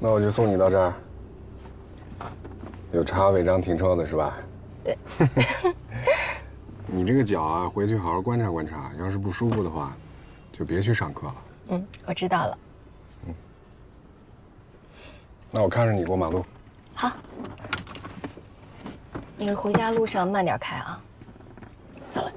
那我就送你到这儿。有查违章停车的是吧？对。你这个脚啊，回去好好观察观察，要是不舒服的话，就别去上课了。嗯，我知道了。那我看着你过马路。好。你回家路上慢点开啊。走了。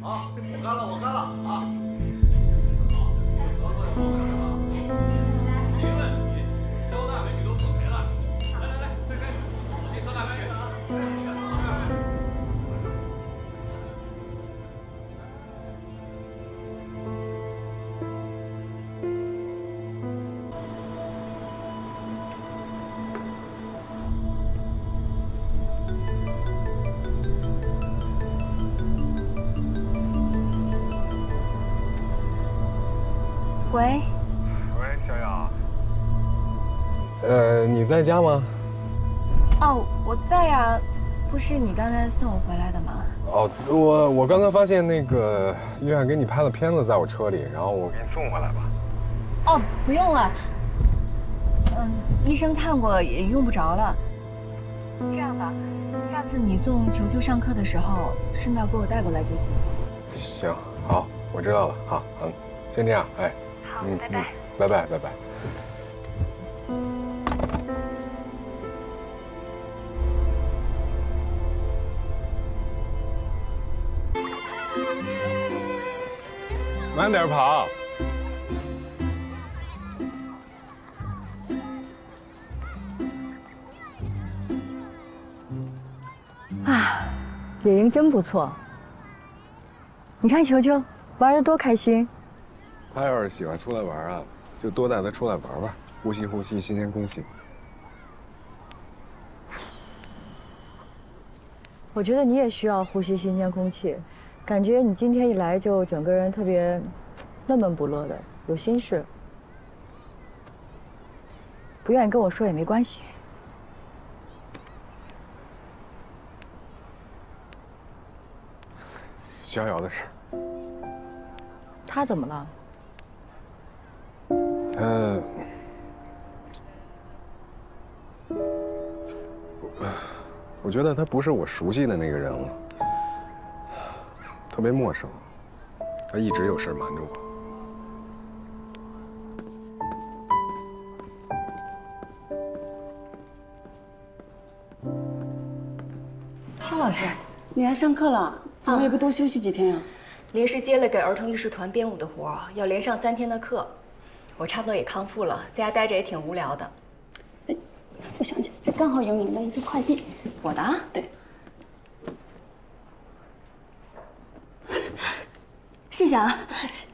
好，我干了，我干了啊！没问题，肖大美女都奉陪了。来来来，快开，我接肖大美女。喂，喂，小雅。你在家吗？哦，我在呀，不是你刚才送我回来的吗？哦，我刚才发现那个约翰给你拍的片子在我车里，然后我给你送回来吧。哦，不用了。医生看过也用不着了。这样吧，下次你送球球上课的时候，顺道给我带过来就行。行，好，我知道了。好，先这样，哎。好，拜拜。拜拜，拜拜。慢点跑。啊，野营真不错。你看球球玩得多开心。他要是喜欢出来玩啊，就多带他出来玩玩，呼吸呼吸新鲜空气。我觉得你也需要呼吸新鲜空气，感觉你今天一来就整个人特别闷闷不乐的，有心事。不愿意跟我说也没关系。逍遥的事。他怎么了？我觉得他不是我熟悉的那个人了，特别陌生。他一直有事瞒着我。肖老师，你来上课了，怎么也不多休息几天呀？临时接了给儿童艺术团编舞的活儿，要连上3天的课。我差不多也康复了，在家待着也挺无聊的。哎，我想起来，这刚好有您的一个快递。我的？对。谢谢啊。不客气。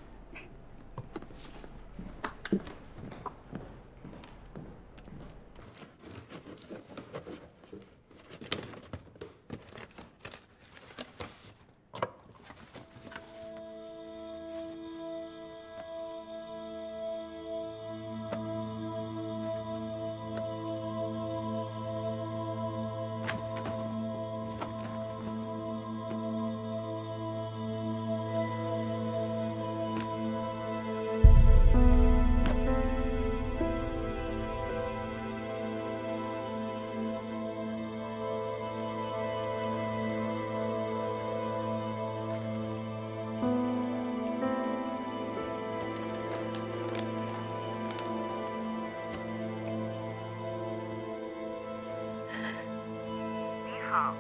好，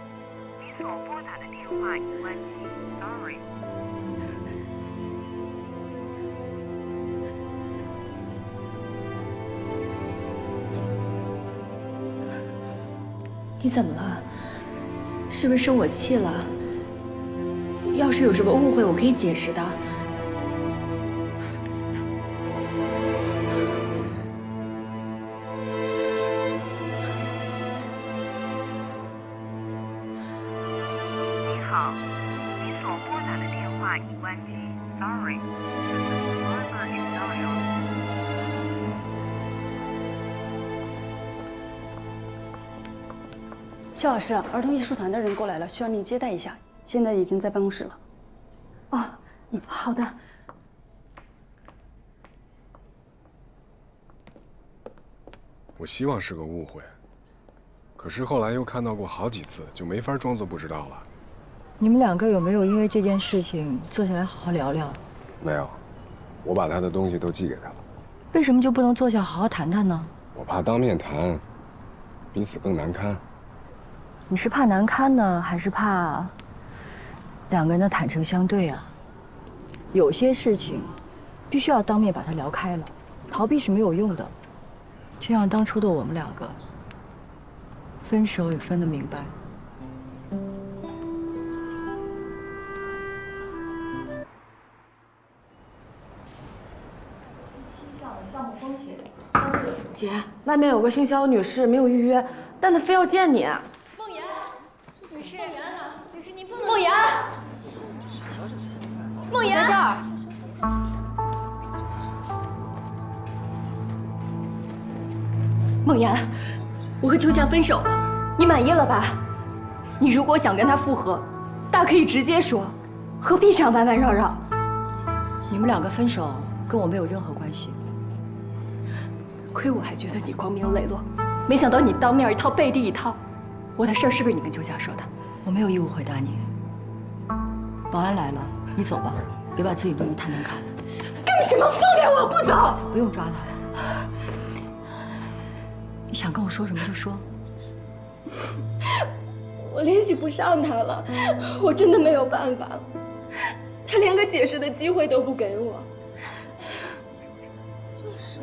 你所拨打的电话已关机 ，sorry。你怎么了？是不是生我气了？要是有什么误会，我可以解释的。你好，你所拨打的电话已关机 ，sorry。Number is not yours。肖老师，儿童艺术团的人过来了，需要你接待一下。现在已经在办公室了。哦，好的。我希望是个误会，可是后来又看到过好几次，就没法装作不知道了。你们两个有没有因为这件事情坐下来好好聊聊？没有，我把他的东西都寄给他了。为什么就不能坐下好好谈谈呢？我怕当面谈，彼此更难堪。你是怕难堪呢，还是怕两个人的坦诚相对啊？有些事情必须要当面把它聊开了，逃避是没有用的。就像当初的我们两个，分手也分得明白。项目风险。姐，外面有个姓肖女士没有预约，但她非要见你。梦妍，女士，梦妍呢？女士，您不能。梦妍，梦妍，在这儿。梦妍，我和秋香分手了，你满意了吧？你如果想跟他复合，大可以直接说，何必这样弯弯绕绕？你们两个分手跟我没有任何关系。亏我还觉得你光明磊落，没想到你当面一套背地一套。我的事儿是不是你跟秋香说的？我没有义务回答你。保安来了，你走吧，别把自己弄得太难看了。干什么？放开我！不走！不用抓他。你想跟我说什么就说。我联系不上他了，我真的没有办法了。他连个解释的机会都不给我。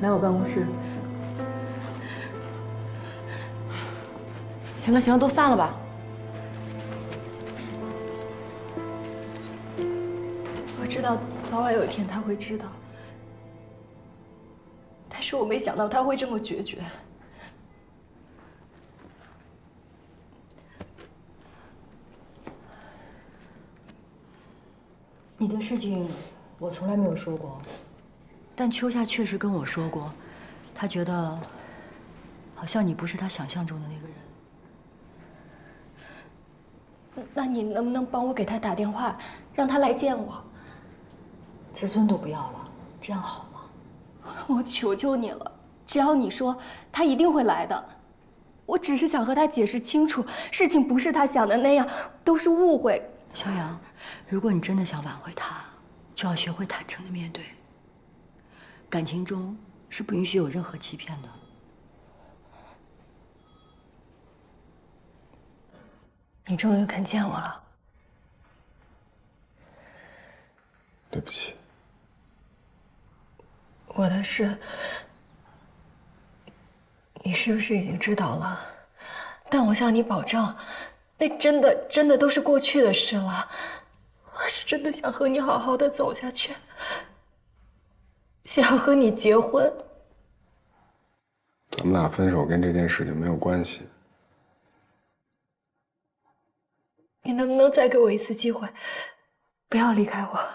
来我办公室。行了行了，都散了吧。我知道早晚有一天他会知道，但是我没想到他会这么决绝。你的事情我从来没有说过，但秋夏确实跟我说过，他觉得好像你不是他想象中的那个人。那你能不能帮我给他打电话，让他来见我？自尊都不要了，这样好吗？我求求你了，只要你说，他一定会来的。我只是想和他解释清楚，事情不是他想的那样，都是误会。肖阳，如果你真的想挽回他，就要学会坦诚的面对。感情中是不允许有任何欺骗的。你终于肯见我了。对不起。我的事，你是不是已经知道了？但我向你保证，那真的都是过去的事了。我是真的想和你好好的走下去，想要和你结婚。咱们俩分手跟这件事情没有关系。你能不能再给我一次机会，不要离开我？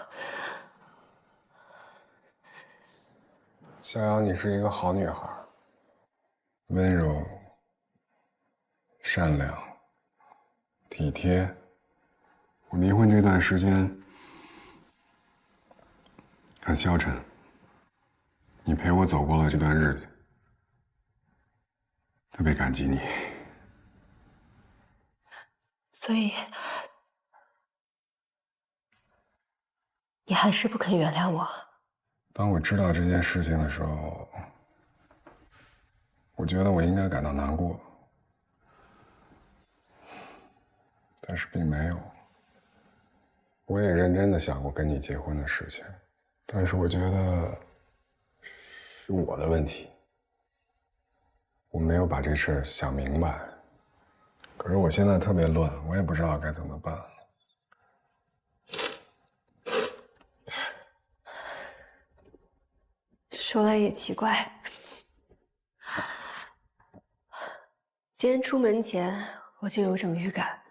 逍遥，你是一个好女孩，温柔、善良、体贴。我离婚这段时间很消沉，你陪我走过了这段日子，特别感激你。所以，你还是不肯原谅我？当我知道这件事情的时候，我觉得我应该感到难过。但是并没有。我也认真的想过跟你结婚的事情，但是我觉得是我的问题，我没有把这事儿想明白。可是我现在特别乱，我也不知道该怎么办。说来也奇怪，今天出门前我就有种预感，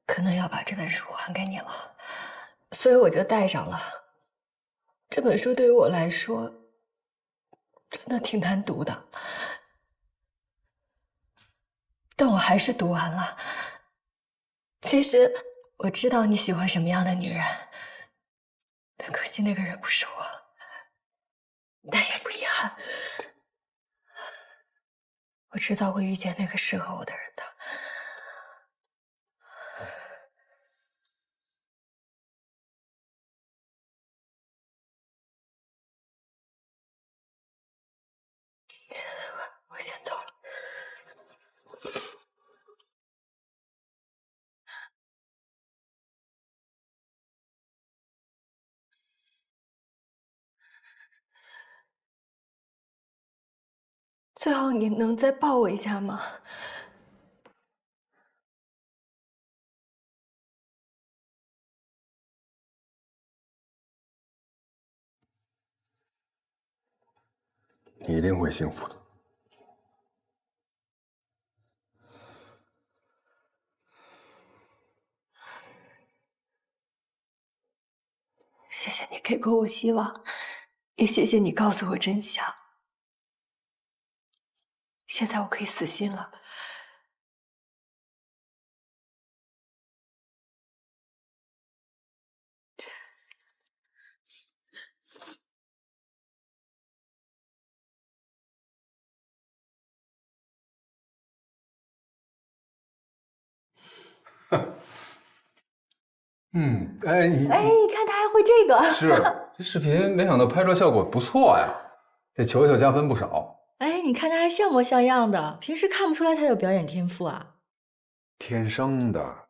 可能要把这本书还给你了，所以我就带上了。这本书对于我来说，真的挺难读的，但我还是读完了。其实我知道你喜欢什么样的女人，但可惜那个人不是我。但也不遗憾，我迟早会遇见那个适合我的人的。我先走了。最后，你能再抱我一下吗？你一定会幸福的。谢谢你给过我希望，也谢谢你告诉我真相。现在我可以死心了。哎你看他还会这个。是这视频，没想到拍出来效果不错呀，这球球加分不少。哎，你看他还像模像样的，平时看不出来他有表演天赋啊。天生的，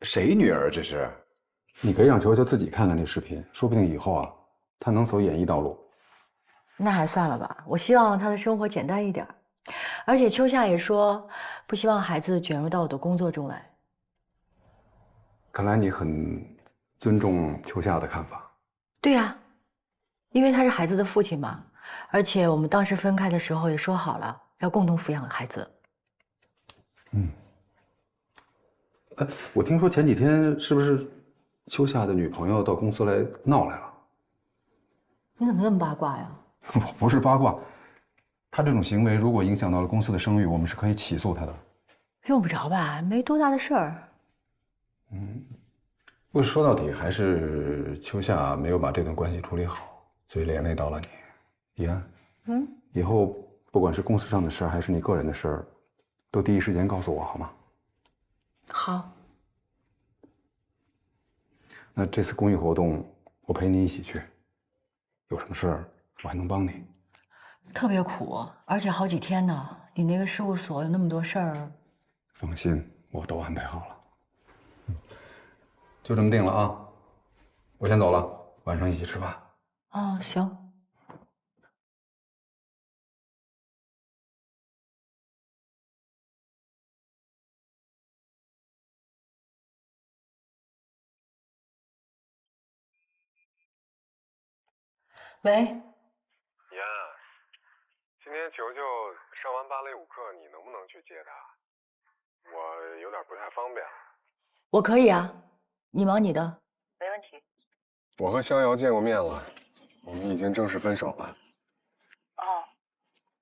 谁女儿这是？你可以让球球自己看看这视频，说不定以后啊，他能走演艺道路。那还算了吧，我希望他的生活简单一点，而且秋夏也说不希望孩子卷入到我的工作中来。看来你很尊重秋夏的看法。对呀，因为他是孩子的父亲嘛，而且我们当时分开的时候也说好了要共同抚养孩子。我听说前几天是不是秋夏的女朋友到公司来闹来了？你怎么那么八卦呀？我不是八卦，他这种行为如果影响到了公司的声誉，我们是可以起诉他的。用不着吧，没多大的事儿。不过说到底还是秋夏没有把这段关系处理好，所以连累到了你。怡安，以后不管是公司上的事儿还是你个人的事儿，都第一时间告诉我好吗？好。那这次公益活动我陪你一起去，有什么事儿我还能帮你。特别苦，而且好几天呢。你那个事务所有那么多事儿。放心，我都安排好了。就这么定了啊！我先走了，晚上一起吃饭。哦，行。喂，怡安，今天球球上完芭蕾舞课，你能不能去接他？我有点不太方便。我可以啊，你忙你的。没问题。我和逍遥见过面了，我们已经正式分手了。哦，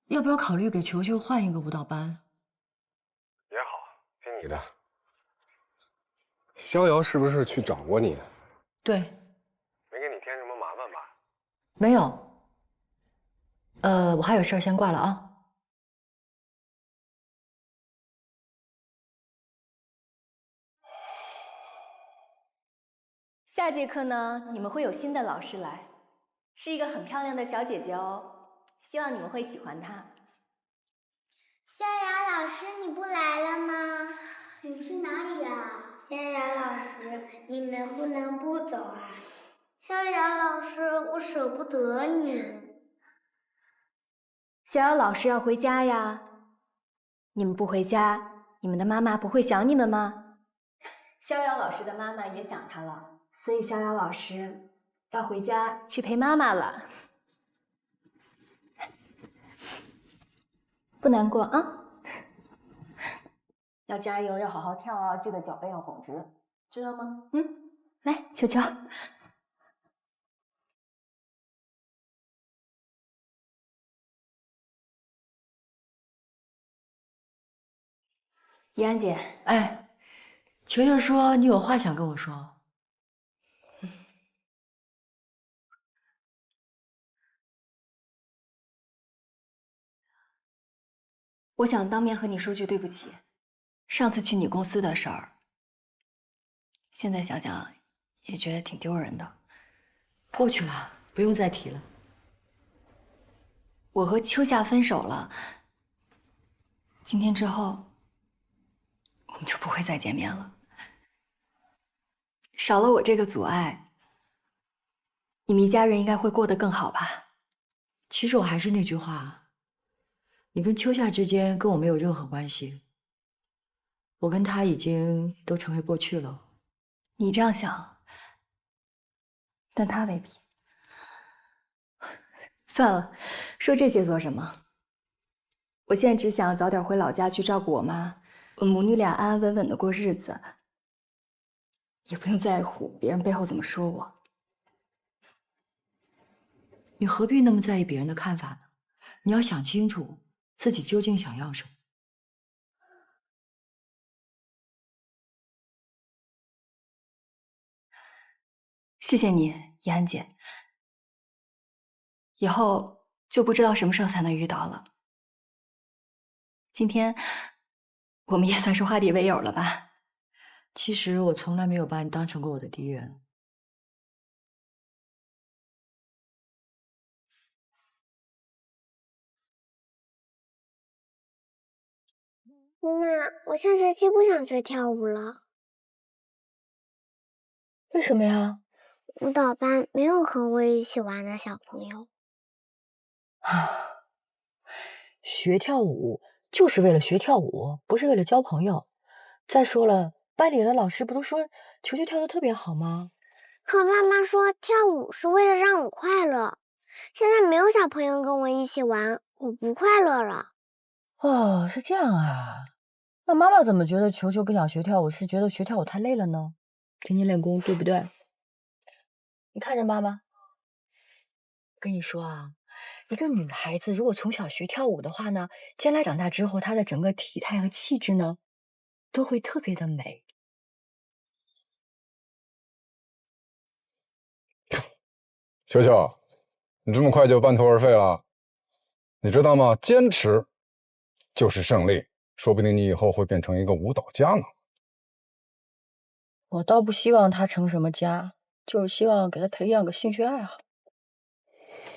要不要考虑给球球换一个舞蹈班？也好，听你的。逍遥是不是去找过你？对。没给你添什么麻烦吧？没有。我还有事儿，先挂了啊。下节课呢，你们会有新的老师来，是一个很漂亮的小姐姐哦，希望你们会喜欢她。逍遥老师，你不来了吗？你去哪里呀？萧雅老师，你能不能不走啊？萧雅老师，我舍不得你。逍遥老师要回家呀，你们不回家，你们的妈妈不会想你们吗？逍遥老师的妈妈也想他了，所以逍遥老师要回家去陪妈妈了。不难过啊，要加油，要好好跳啊，这个脚背要绷直，知道吗？来，球球。怡安姐，哎，球球说你有话想跟我说。我想当面和你说句对不起，上次去你公司的事儿，现在想想也觉得挺丢人的。过去了，不用再提了。我和秋夏分手了，今天之后，我们就不会再见面了。少了我这个阻碍，你们一家人应该会过得更好吧？其实我还是那句话，你跟秋夏之间跟我没有任何关系，我跟他已经都成为过去了。你这样想，但他未必。算了，说这些做什么？我现在只想早点回老家去照顾我妈，我们母女俩安安稳稳的过日子，也不用在乎别人背后怎么说我。你何必那么在意别人的看法呢？你要想清楚自己究竟想要什么。谢谢你，怡安姐。以后就不知道什么时候才能遇到了。今天我们也算是化敌为友了吧？其实我从来没有把你当成过我的敌人。妈妈，我下学期不想学跳舞了。为什么呀？舞蹈班没有和我一起玩的小朋友。学跳舞就是为了学跳舞，不是为了交朋友。再说了，班里的老师不都说球球跳得特别好吗？可妈妈说跳舞是为了让我快乐，现在没有小朋友跟我一起玩，我不快乐了。哦，是这样啊。那妈妈怎么觉得球球不想学跳舞，是觉得学跳舞太累了呢？天天练功，对不对？你看着妈妈，跟你说啊，一个女孩子如果从小学跳舞的话呢，将来长大之后，她的整个体态和气质呢，都会特别的美。球球，你这么快就半途而废了，你知道吗？坚持就是胜利，说不定你以后会变成一个舞蹈家呢。我倒不希望他成什么家，就是希望给他培养个兴趣爱好。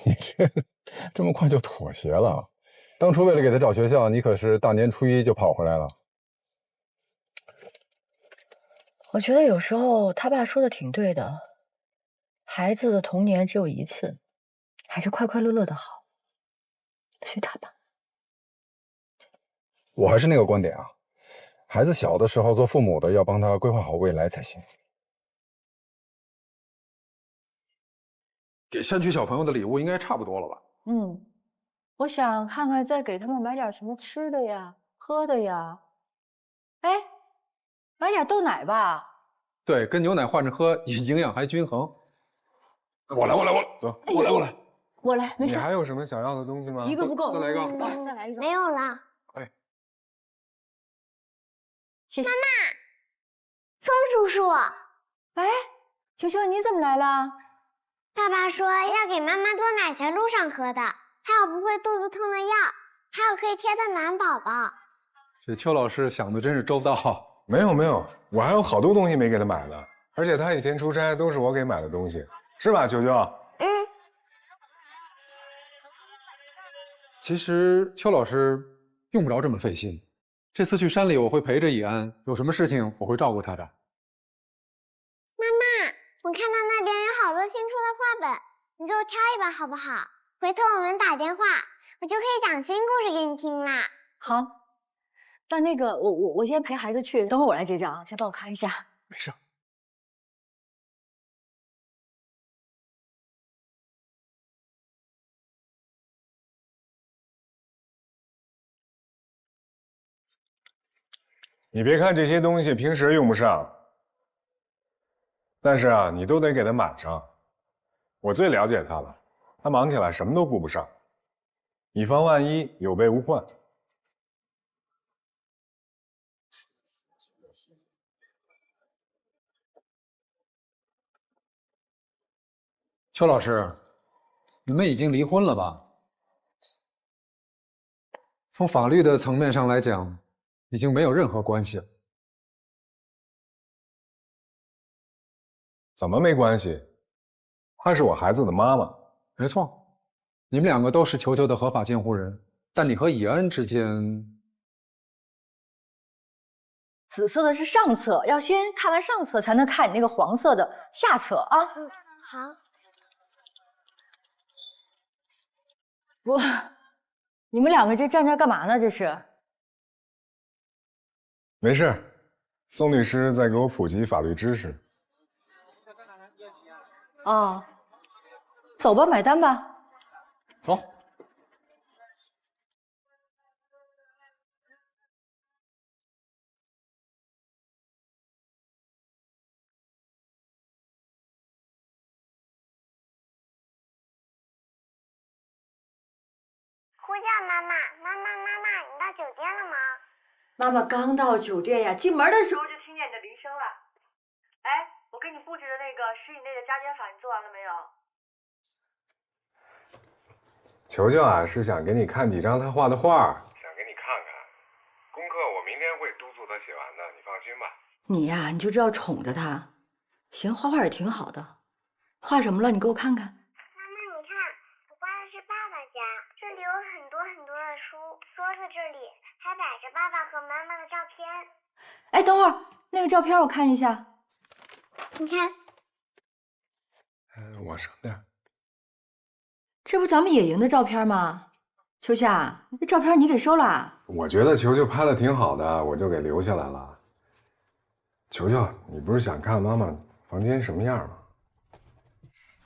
你这么快就妥协了？当初为了给他找学校，你可是大年初一就跑回来了。我觉得有时候他爸说的挺对的，孩子的童年只有一次，还是快快乐乐的好。随他吧。我还是那个观点啊，孩子小的时候，做父母的要帮他规划好未来才行。给山区小朋友的礼物应该差不多了吧？我想看看再给他们买点什么吃的呀、喝的呀。哎，买点豆奶吧。对，跟牛奶换着喝，营养还均衡。我来，走，我来。我来，没事。你还有什么想要的东西吗？一个不够，再来一个。再来一个。没有了。哎，谢谢。妈妈，宋叔叔。哎，球球你怎么来了？爸爸说要给妈妈多买些路上喝的，还有不会肚子疼的药，还有可以贴的暖宝宝。这邱老师想的真是周到。没有，我还有好多东西没给他买呢，而且他以前出差都是我给买的东西，是吧，球球？其实邱老师用不着这么费心，这次去山里我会陪着以安，有什么事情我会照顾他的。我看到那边有好多新出的画本，你给我挑一本好不好？回头我们打电话，我就可以讲新故事给你听啦。好，那个我先陪孩子去，等会儿我来结账，先帮我看一下。没事。你别看这些东西平时用不上，但是啊，你都得给他满上。我最了解他了，他忙起来什么都顾不上，以防万一，有备无患。邱老师，你们已经离婚了吧？从法律的层面上来讲，已经没有任何关系了。怎么没关系？她是我孩子的妈妈。没错，你们两个都是球球的合法监护人，但你和以安之间，紫色的是上册，要先看完上册才能看你那个黄色的下册啊。好。不，你们两个这站这干嘛呢？这是？没事，宋律师在给我普及法律知识。哦，走吧，买单吧。走。呼叫妈妈，妈妈，你到酒店了吗？妈妈刚到酒店呀，进门的时候就听见你的铃声了。哎，我给你布置的那个10以内的加减法，你做完了没有？球球啊，是想给你看几张他画的画，想给你看看。功课我明天会督促他写完的，你放心吧。你呀，你就知道宠着他。行，画画也挺好的。画什么了？你给我看看。妈妈，你看，我画的是爸爸家，这里有很多的书，桌子这里还摆着爸爸和妈妈的照片。哎，等会儿，那个照片我看一下。你看，往上点。这不咱们野营的照片吗？秋夏，这照片你给收了？我觉得球球拍的挺好的，我就给留下来了。球球，你不是想看妈妈房间什么样吗？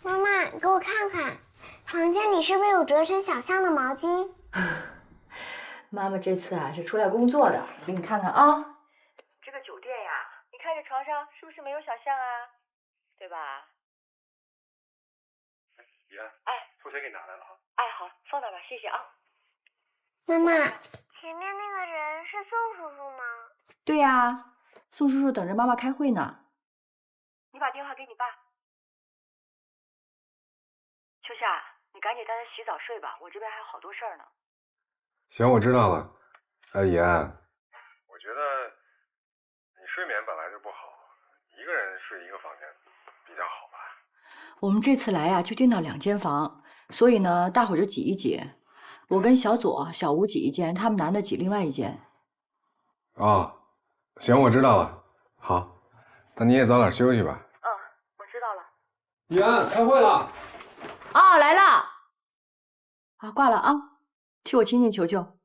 妈妈，你给我看看，房间里是不是有折成小象的毛巾？妈妈这次啊是出来工作的，给你看看啊。这个酒店呀，你看这床上是不是没有小象啊？对吧？怡安，拖鞋给你拿来了啊。哎，好，放那吧，谢谢啊。妈妈，前面那个人是宋叔叔吗？对呀，宋叔叔等着妈妈开会呢。你把电话给你爸。秋夏，你赶紧带他洗澡睡吧，我这边还有好多事儿呢。行，我知道了。哎，怡安，我觉得你睡眠本来就不好，一个人睡一个房间比较好吧。我们这次来呀，就订到2间房，所以呢，大伙就挤一挤。我跟小左、小吴挤一间，他们男的挤另外一间。哦，行，我知道了。好，那你也早点休息吧。嗯，我知道了。怡安，开会了。啊，来了。啊，挂了啊，替我亲亲球球。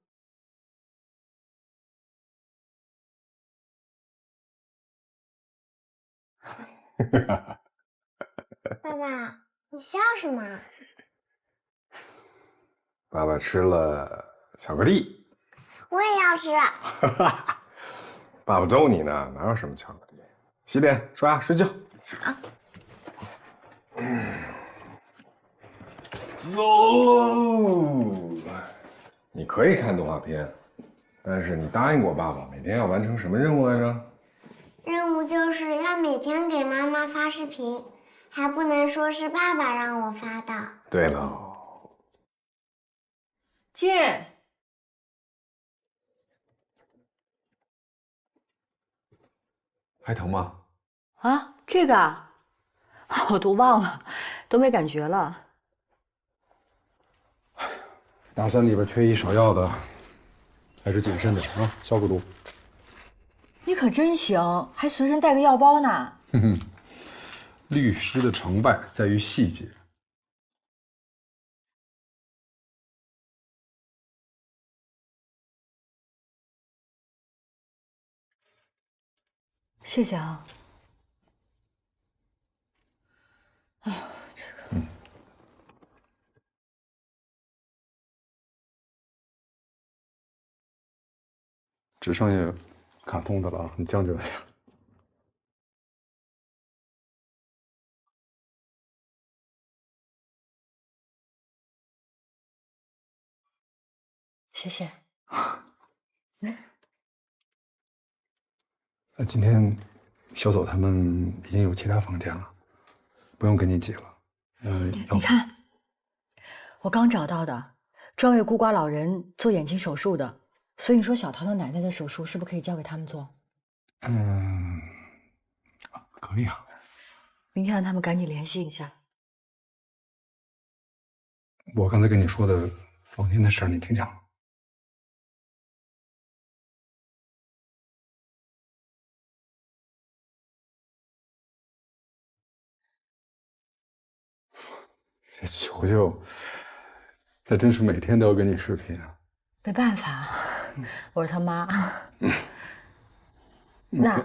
爸爸，你笑什么？爸爸吃了巧克力。我也要吃。爸爸逗你呢，哪有什么巧克力？洗脸、刷牙、睡觉。好。走。你可以看动画片，但是你答应过爸爸，每天要完成什么任务来着？任务就是要每天给妈妈发视频，还不能说是爸爸让我发的。对了，进。还疼吗？啊，这个啊，我都忘了，都没感觉了。大山里边缺医少药的，还是谨慎点啊，消个毒。你可真行，还随身带个药包呢。哼哼，律师的成败在于细节。谢谢啊。只剩下卡通的了啊，你将就点。谢谢。那今天小走他们已经有其他房间了，不用跟你挤了。你看，我刚找到的，专为孤寡老人做眼睛手术的。所以你说小桃的奶奶的手术是不是可以交给他们做？可以啊。明天让他们赶紧联系一下。我刚才跟你说的房间的事儿，你听见了？这球球，他真是每天都要跟你视频啊。没办法，我是他妈。那，妈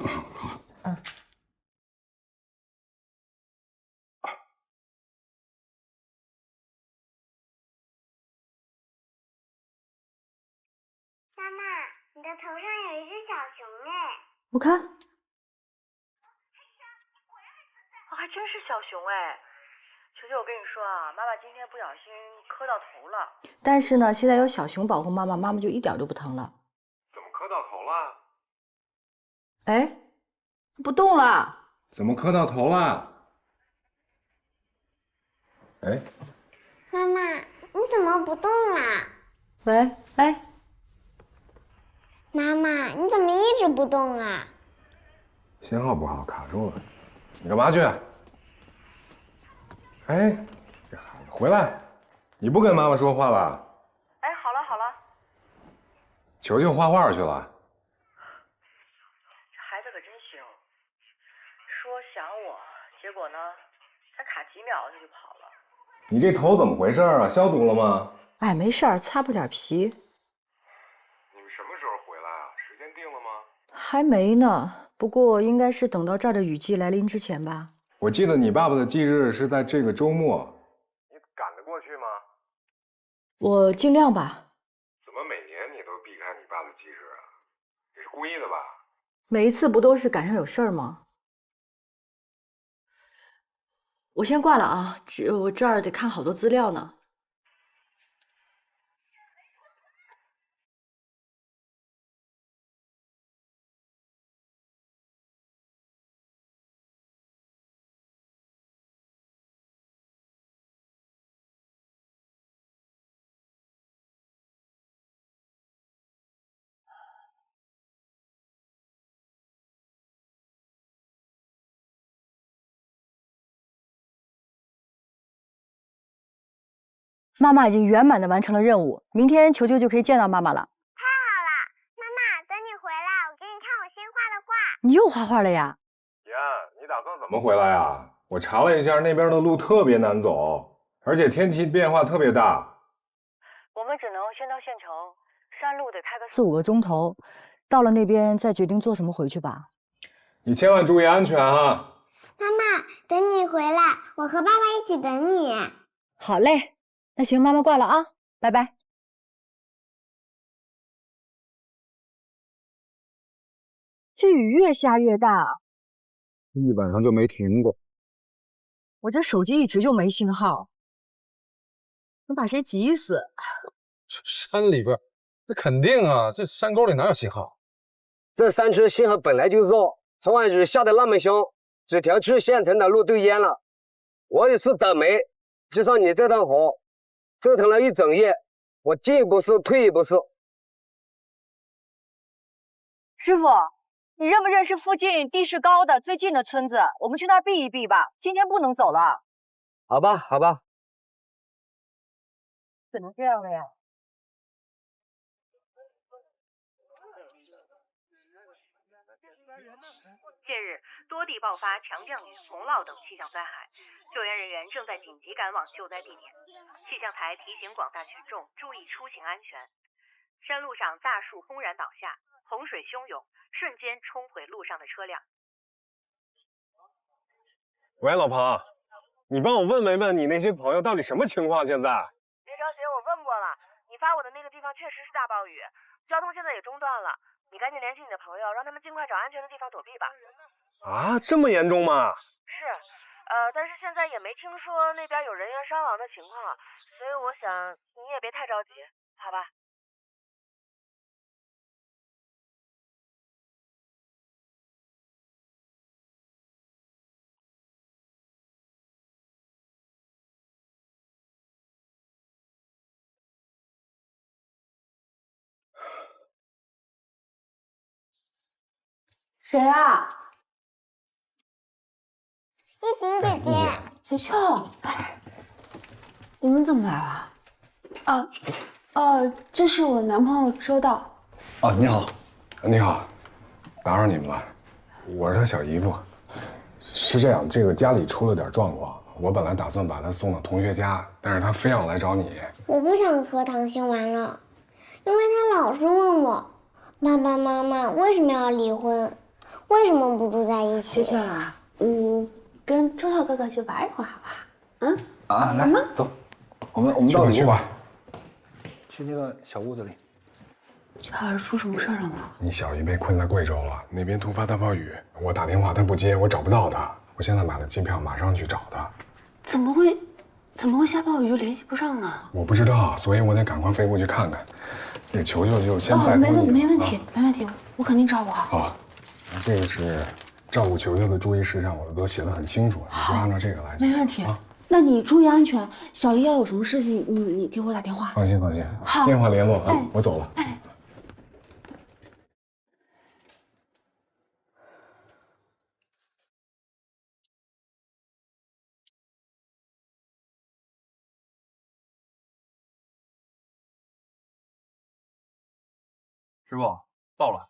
妈，你的头上有一只小熊哎。我看，还真是小熊哎。球球，我跟你说啊，妈妈今天不小心磕到头了。但是呢，现在有小熊保护妈妈，妈妈就一点都不疼了。怎么磕到头了？哎，不动了。怎么磕到头了？哎，妈妈，你怎么不动啦？喂，哎，妈妈，你怎么一直不动啊？信号不好，卡住了。你干嘛去？哎，这孩子回来，你不跟妈妈说话了？哎，好了好了。球球画画去了。这孩子可真行，说想我，结果呢，才卡几秒他就跑了。你这头怎么回事啊？消毒了吗？哎，没事儿，擦破点皮。你们什么时候回来啊？时间定了吗？还没呢，不过应该是等到这儿的雨季来临之前吧。我记得你爸爸的忌日是在这个周末，你赶得过去吗？我尽量吧。怎么每年你都避开你爸的忌日啊？你是故意的吧？每一次不都是赶上有事儿吗？我先挂了啊，我这儿得看好多资料呢。妈妈已经圆满的完成了任务，明天球球就可以见到妈妈了。太好了，妈妈，等你回来，我给你看我新画的画。你又画画了呀？妍，你打算怎么回来啊？我查了一下，那边的路特别难走，而且天气变化特别大。我们只能先到县城，山路得开个4、5个钟头，到了那边再决定坐什么回去吧。你千万注意安全啊！妈妈，等你回来，我和爸爸一起等你。好嘞，那行，妈妈挂了啊，拜拜。这雨越下越大，一晚上就没停过。我这手机一直就没信号，能把谁急死？这山里边，那肯定啊，这山沟里哪有信号？这山区信号本来就弱，昨晚雨下的那么凶，几条去县城的路都淹了。我也是倒霉，就上你这趟活，折腾了一整夜，我进一步是退一步是。师傅，你认不认识附近地势高的最近的村子？我们去那儿避一避吧，今天不能走了。好吧，好吧。怎么这样了呀？近日，多地爆发强降雨、洪涝等气象灾害，救援人员正在紧急赶往救灾地点。气象台提醒广大群众注意出行安全。山路上大树轰然倒下，洪水汹涌，瞬间冲毁路上的车辆。喂，老庞，你帮我问你那些朋友到底什么情况？现在？别着急，我问过了，你发我的那个地方确实是大暴雨，交通现在也中断了。你赶紧联系你的朋友，让他们尽快找安全的地方躲避吧。啊，这么严重吗？是，但是现在也没听说那边有人员伤亡的情况，所以我想你也别太着急，好吧？谁啊？依婷姐姐，球球，哎，你们怎么来了？这是我男朋友周到。哦，你好，你好，打扰你们了，我是他小姨夫。是这样，这个家里出了点状况，我本来打算把他送到同学家，但是他非要来找你。我不想和唐鑫玩了，因为他老是问我，爸爸妈妈为什么要离婚？为什么不住在一起？球球啊，跟周涛哥哥去玩一会儿，好不好？来，走，我们到里去吧，去那个小屋子里。这儿出什么事儿了吗？你小姨被困在贵州了，那边突发大暴雨，我打电话他不接，我找不到他，我现在买了机票，马上去找他。怎么会下暴雨就联系不上呢？我不知道，所以我得赶快飞过去看看。这求求就先拜托你了。没问题，我肯定照顾好。好，这个是照顾球球的注意事项，我都写得很清楚，你就按照这个来就行。没问题。那你注意安全，小姨要有什么事情，你给我打电话。放心，好，电话联络啊，我走了。师傅到了。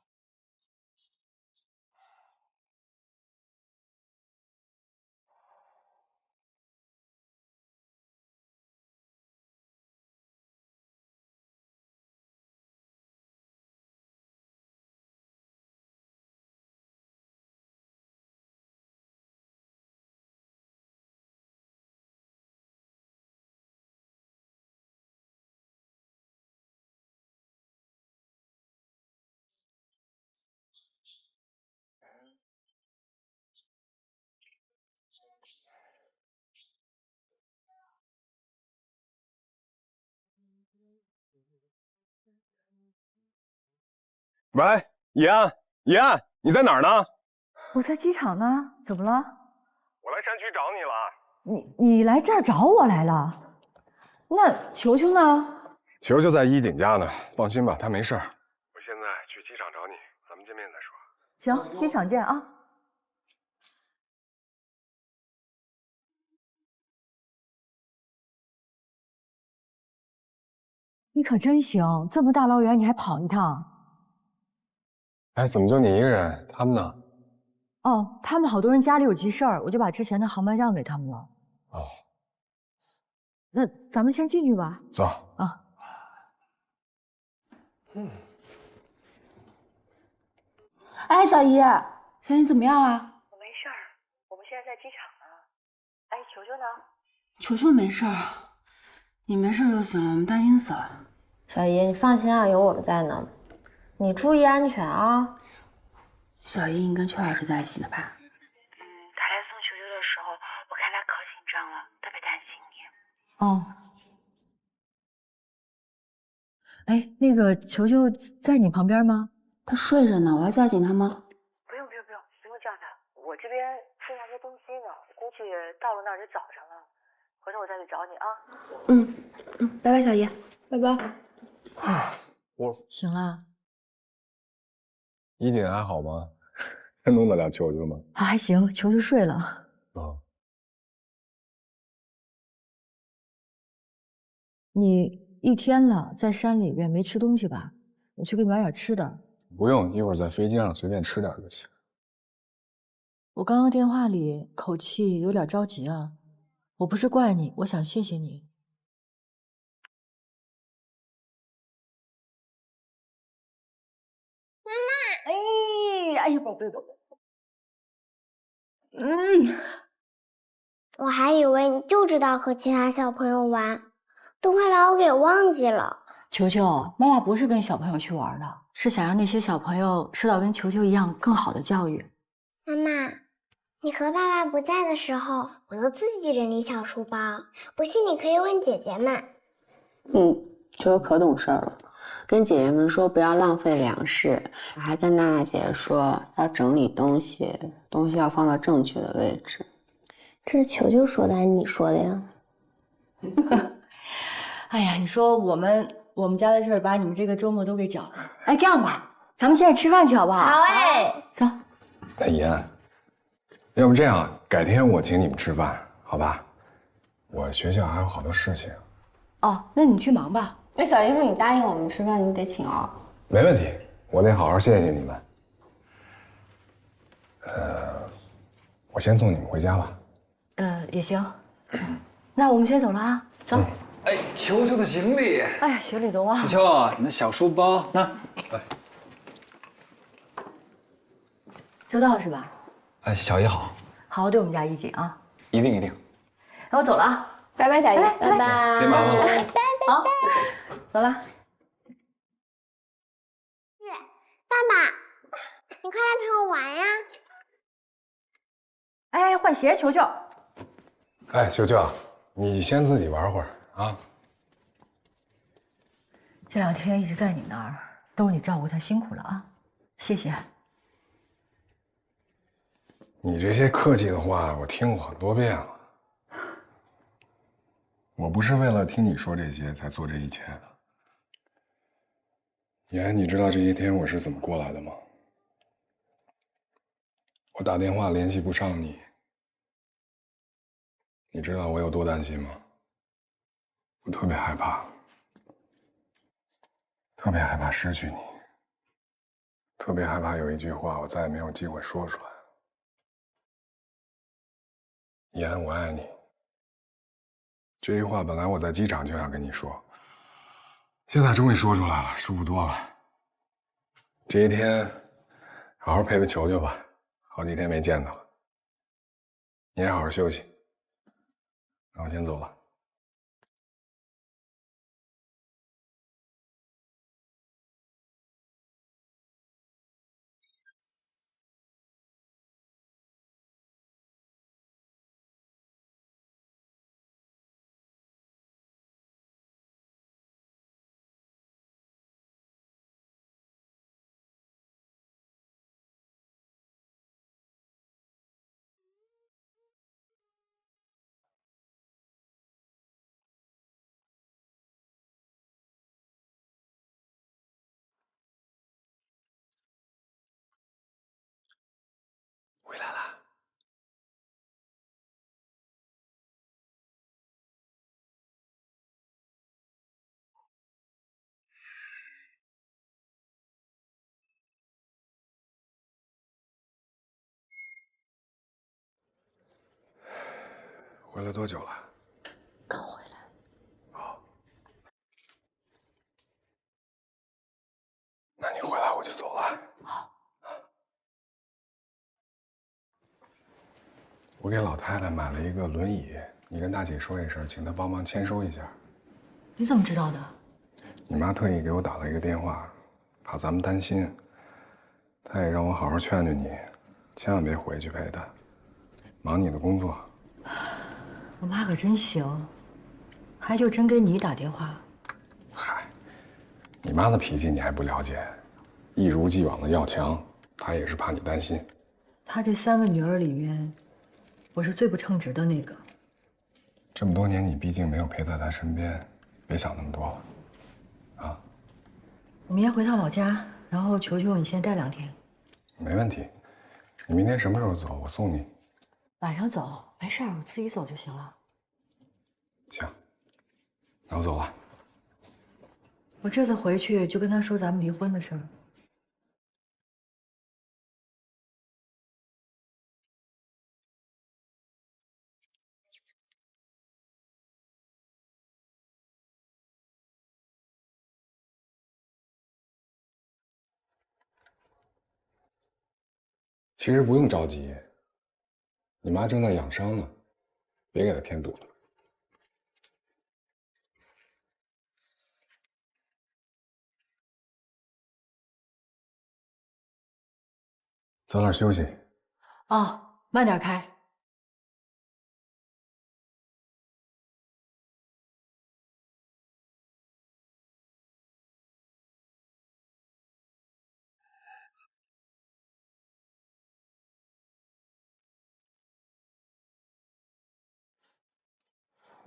喂，怡安，你在哪儿呢？我在机场呢，怎么了？我来山区找你了。你来这儿找我来了？那球球呢？球球在一锦家呢，放心吧，他没事儿。我现在去机场找你，咱们见面再说。行，机场见啊。你可真行，这么大老远你还跑一趟。哎，怎么就你一个人？他们呢？哦，他们好多人家里有急事儿，我就把之前的航班让给他们了。哦，那咱们先进去吧。走啊。哎，小姨怎么样了？我没事儿，我们现在在机场呢。哎，球球呢？球球没事儿，你没事就行了，我们担心死了。小姨，你放心啊，有我们在呢。你注意安全啊。小姨，你跟邱老师在一起呢吧？他来送球球的时候，我看他可紧张了，特别担心你。哦。哎，那个球球在你旁边吗？他睡着呢，我要叫醒他吗？不用叫他，我这边剩下些东西呢，估计到了那儿就早上了。回头我再去找你啊。拜拜，小姨，拜拜。我醒了。一锦还好吗？还弄得了球球吗？还行，球球睡了。啊。你一天了，在山里边没吃东西吧？我去给你买点吃的。不用，一会儿在飞机上随便吃点就行。我刚刚电话里口气有点着急啊，我不是怪你，我想谢谢你。妈妈，哎呀，宝贝宝贝。我还以为你就知道和其他小朋友玩，都快把我给忘记了。球球，妈妈不是跟小朋友去玩的，是想让那些小朋友受到跟球球一样更好的教育。妈妈，你和爸爸不在的时候，我都自己整理小书包，不信你可以问姐姐们。球球可懂事了，跟姐姐们说不要浪费粮食，还跟娜娜姐姐说要整理东西，东西要放到正确的位置。这是球球说的还是你说的呀？哎呀，你说我们家的事儿把你们这个周末都给搅了。哎，这样吧，咱们现在吃饭去好不好？好哎，走。哎，怡安，要不这样，改天我请你们吃饭，好吧？我学校还有好多事情。哦，那你去忙吧。那小姨夫，你答应我们吃饭，你得请哦。没问题，我得好好谢谢你们。我先送你们回家吧。也行。那我们先走了啊，走。哎，球球的行李。哎呀，行李都忘了。球球，你那小书包那。来。周到是吧？哎，小姨好。好好对我们家一姐啊。一定一定。那我走了啊。拜拜，小姨，拜拜。别忙了。拜拜。好，走了。爸爸，你快来陪我玩呀！哎，换鞋，球球。哎，球球，你先自己玩会儿啊。这2天一直在你那儿，都是你照顾他，辛苦了啊，谢谢。你这些客气的话，我听过很多遍了。我不是为了听你说这些才做这一切的。妍，你知道这些天我是怎么过来的吗？我打电话联系不上你，你知道我有多担心吗？我特别害怕，特别害怕失去你，特别害怕有一句话我再也没有机会说出来。妍，我爱你。这句话本来我在机场就想跟你说，现在终于说出来了，舒服多了。这一天，好好陪陪球球吧，好几天没见他了。你也好好休息。那我先走了。回来了。回来多久了？刚回来。哦。那你回来我就走了。好。我给老太太买了一个轮椅，你跟大姐说一声，请她帮忙签收一下。你怎么知道的？你妈特意给我打了一个电话，怕咱们担心，她也让我好好劝劝你，千万别回去陪她，忙你的工作。我妈可真行，还就真给你打电话。嗨，你妈的脾气你还不了解，一如既往的要强，她也是怕你担心。她这3个女儿里面，我是最不称职的那个。这么多年，你毕竟没有陪在她身边，别想那么多了，啊。我明天回趟老家，然后求求你先带2天。没问题，你明天什么时候走？我送你。晚上走，没事儿，我自己走就行了。行，那我走了。我这次回去就跟他说咱们离婚的事儿。其实不用着急，你妈正在养伤呢，别给她添堵了。早点休息。啊，慢点开。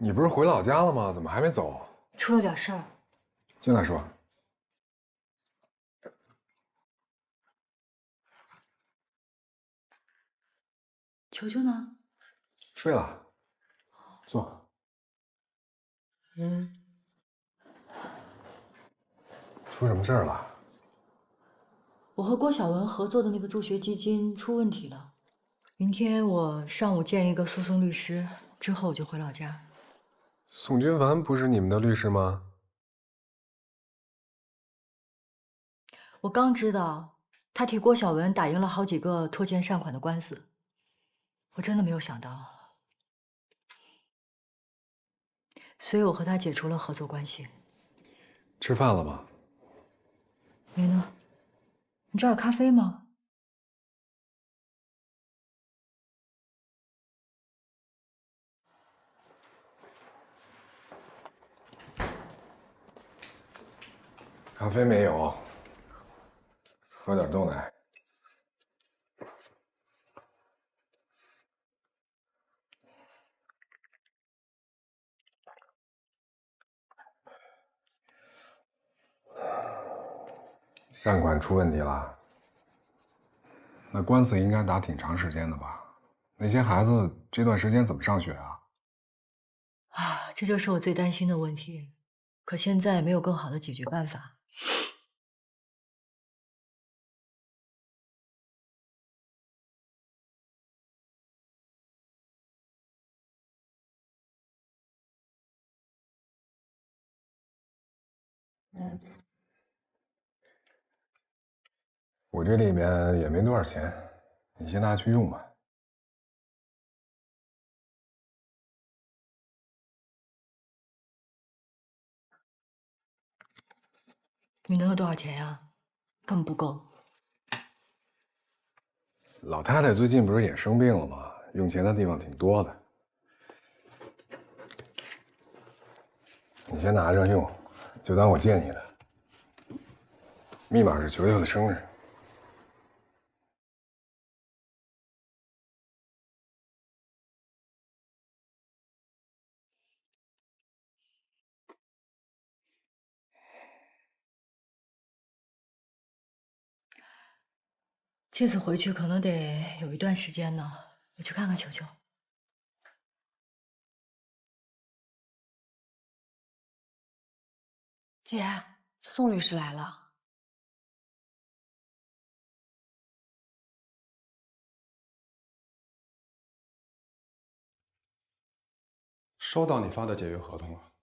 你不是回老家了吗？怎么还没走？出了点事儿。进来说。球球呢？睡了。坐。出什么事儿了？我和郭晓文合作的那个助学基金出问题了。明天我上午见一个诉讼律师，之后我就回老家。宋君凡不是你们的律师吗？我刚知道他替郭晓文打赢了好几个拖欠善款的官司，我真的没有想到，所以我和他解除了合作关系。吃饭了吗？没呢。你找点咖啡吗？咖啡没有，喝点豆奶。善款出问题了，那官司应该打挺长时间的吧？那些孩子这段时间怎么上学啊？啊，这就是我最担心的问题。可现在没有更好的解决办法。我这里面也没多少钱，你先拿去用吧。你能有多少钱呀？根本不够。老太太最近不是也生病了吗？用钱的地方挺多的。你先拿着用，就当我借你的。密码是球球的生日。这次回去可能得有一段时间呢，我去看看球球。姐，宋律师来了。收到你发的解约合同了，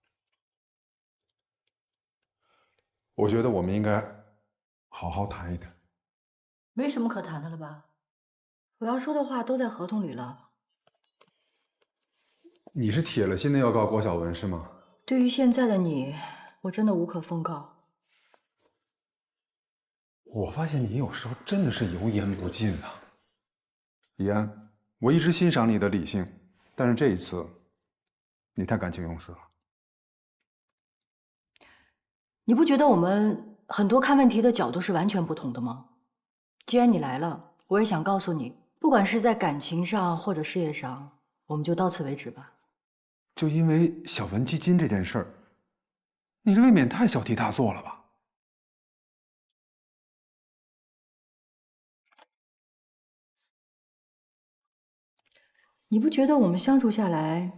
我觉得我们应该好好谈一谈。没什么可谈的了吧？我要说的话都在合同里了。你是铁了心的要告郭晓文是吗？对于现在的你，我真的无可奉告。我发现你有时候真的是油盐不进啊。怡安，我一直欣赏你的理性，但是这一次，你太感情用事了。你不觉得我们很多看问题的角度是完全不同的吗？既然你来了，我也想告诉你，不管是在感情上或者事业上，我们就到此为止吧。就因为小文基金这件事儿，你这未免太小题大做了吧？你不觉得我们相处下来，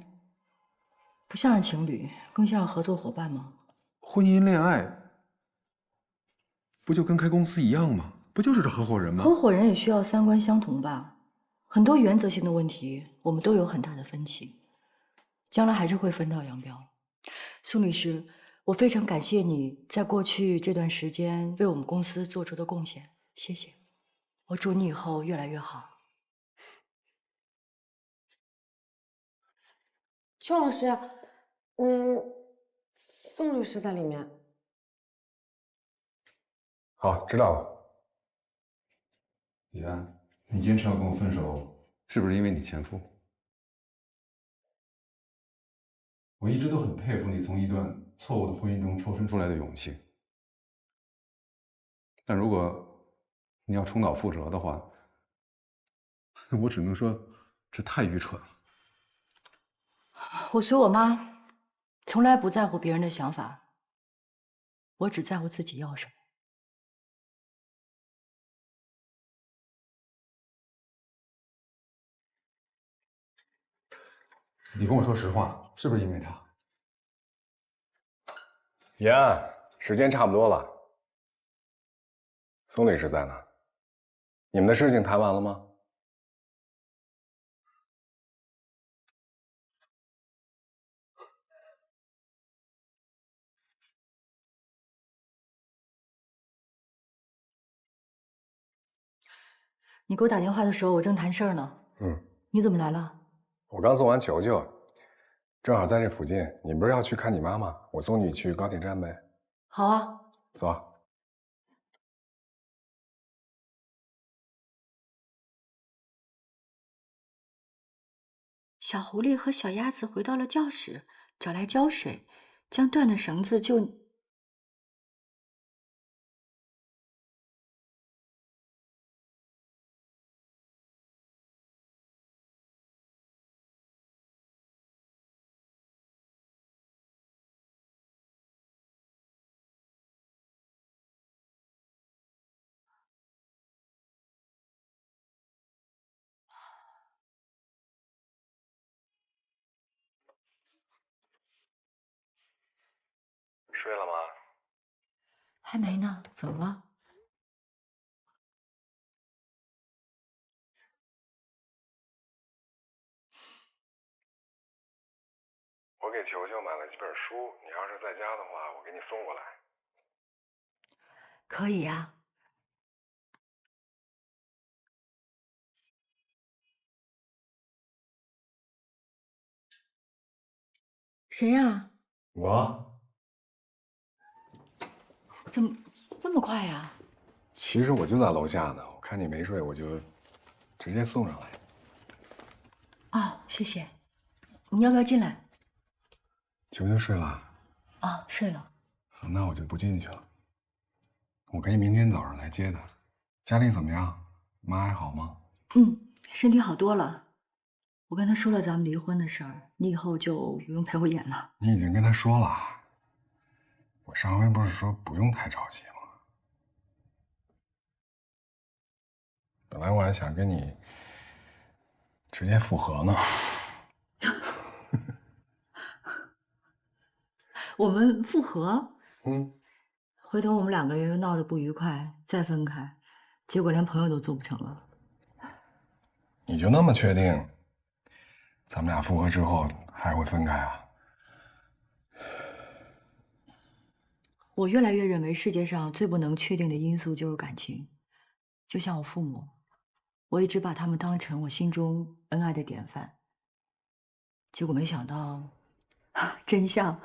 不像是情侣，更像是合作伙伴吗？婚姻恋爱，不就跟开公司一样吗？不就是这合伙人吗？合伙人也需要三观相同吧？很多原则性的问题，我们都有很大的分歧，将来还是会分道扬镳。宋律师，我非常感谢你在过去这段时间为我们公司做出的贡献，谢谢。我祝你以后越来越好。邱老师，宋律师在里面。好，知道了。李安，你坚持要跟我分手，是不是因为你前夫？我一直都很佩服你从一段错误的婚姻中抽身出来的勇气。但如果你要重蹈覆辙的话，我只能说这太愚蠢了。我随我妈，从来不在乎别人的想法，我只在乎自己要什么。你跟我说实话，是不是因为他？怡安，时间差不多了。宋律师在呢，你们的事情谈完了吗？你给我打电话的时候，我正谈事儿呢。你怎么来了？我刚送完球球，正好在这附近。你不是要去看你妈吗？我送你去高铁站呗。好啊。走。小狐狸和小鸭子回到了教室，找来胶水，将断的绳子就……睡了吗？还没呢，怎么了？我给球球买了几本书，你要是在家的话，我给你送过来。可以呀。谁呀？我。怎么这么快呀？其实我就在楼下呢，我看你没睡，我就直接送上来。哦，谢谢。你要不要进来？球球睡了？啊，睡了。好，那我就不进去了。我可以明天早上来接他。家里怎么样？妈还好吗？身体好多了。我跟他说了咱们离婚的事儿，你以后就不用陪我演了。你已经跟他说了。我上回不是说不用太着急吗？本来我还想跟你直接复合呢。我们复合？回头我们两个人又闹得不愉快，再分开，结果连朋友都做不成了。你就那么确定，咱们俩复合之后还会分开啊？我越来越认为世界上最不能确定的因素就是感情，就像我父母，我一直把他们当成我心中恩爱的典范，结果没想到，真相。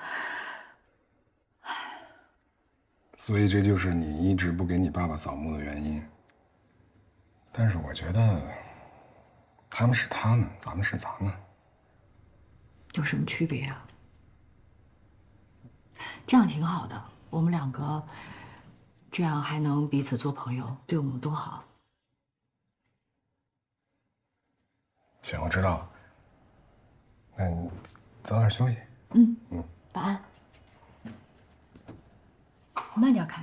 所以这就是你一直不给你爸爸扫墓的原因。但是我觉得，他们是他们，咱们是咱们，有什么区别啊？这样挺好的，我们两个这样还能彼此做朋友，对我们多好。行，我知道了。那你早点休息。晚安。慢点开。